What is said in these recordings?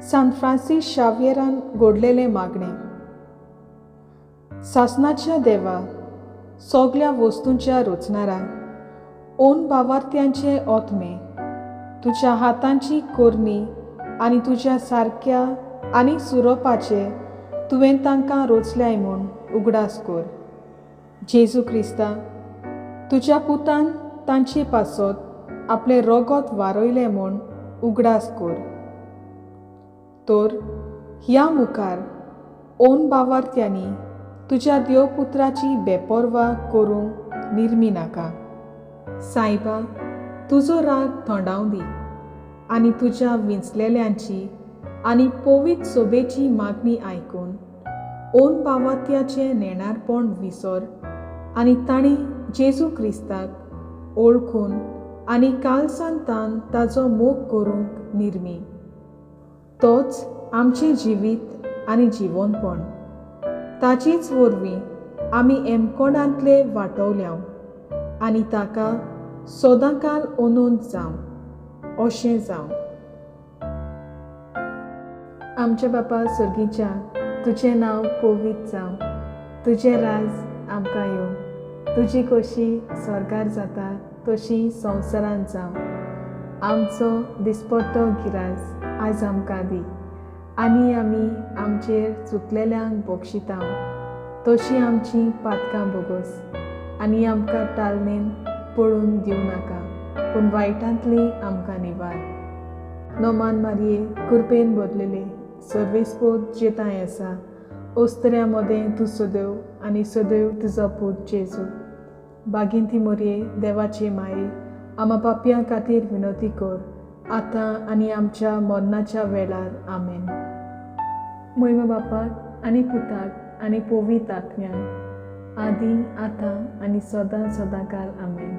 Sant Fransisk Xaverian Ghoddlelem Magnnem. सासनाच्या देवा, सगळ्या वस्तूंच्या रचणारा, ओन भावार्थ्यांचे ओतमे, तुझ्या हातांची कोरणी आनी तुझ्या सारक्या आनी सुरोपाचे तुवें तांकां रचल्याय म्हूण उगडास कर. जेजू क्रिस्ता, तुज्या पुतान तांचे पासत आपले रगत वारयलें म्हूण उगडास कर. तर ह्या मुखार ओन भावार्थ्यांनी तुज्या देवपुत्राची बेपर्वा करूंक निर्मी नाका. सायबा, तुजो राग थंडाव दी आनी तुज्या विंचलेल्यांची आनी पवित्र सोबेची मागणी आयकून ओन भावार्थ्याचे नेणारपण विसर आनी तांणी जेजू क्रिस्ताक ओळखून आनी कालसांतान ताचो मोग करूंक निर्मी. तोच आमचें जिवीत आनी जिवनपण. ताचीच वरवीं आमी एमकोणांतले वांटवल्या आनी ताका सदांकाल ओनोंद जावं, अशें जावं. आमच्या बापा सर्गीच्या, तुजें नांव पवित्र जावं, तुजें राज आमकां येवं, तुजी कशी स्वर्गार जाता तशी संवसारांत जावं. आमचो दिसपट्टो गिरास आयज आमकां दी आनी आमी आमचेर चुकलेल्यांक बक्षिता तशी आमची पातकां बोगोस आनी आमकां टालनेन पडून दिवं नाका, पूण वायटांतली आमकां निवार. नोमान मारये, कृपेन भरलेले, सर्वेस्पोत जेताय आसा, ओस्तऱ्या मदें तूं सदैव आनी सदैव तुजो पूत जेजू. बागिंती मोरये, देवाचे माये, आमा पापयां खातीर विनोती कर, आतां आनी आमच्या मरणाच्या वेळार. आमेन. महिमा बापाक आनी पुताक आनी पवित्र आत्म्याक, आदी आतां आनी सदां सदांकाल. आमेन.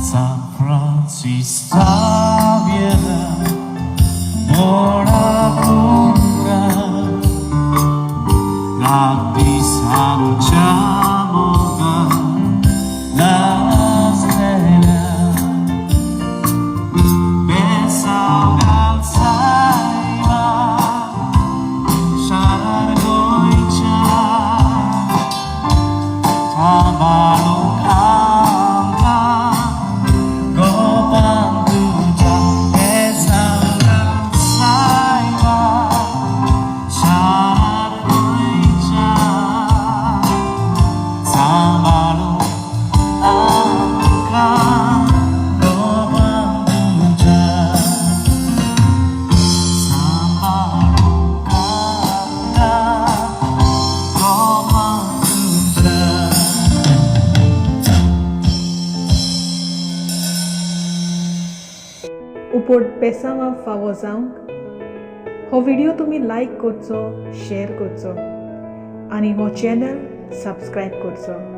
Sant Fransisk Xaverian उपट पेसावा फावो जावंक हो व्हिडिओ तुम्ही लायक करचो, शेअर करचो आनी हो चॅनल सबस्क्रायब करचो.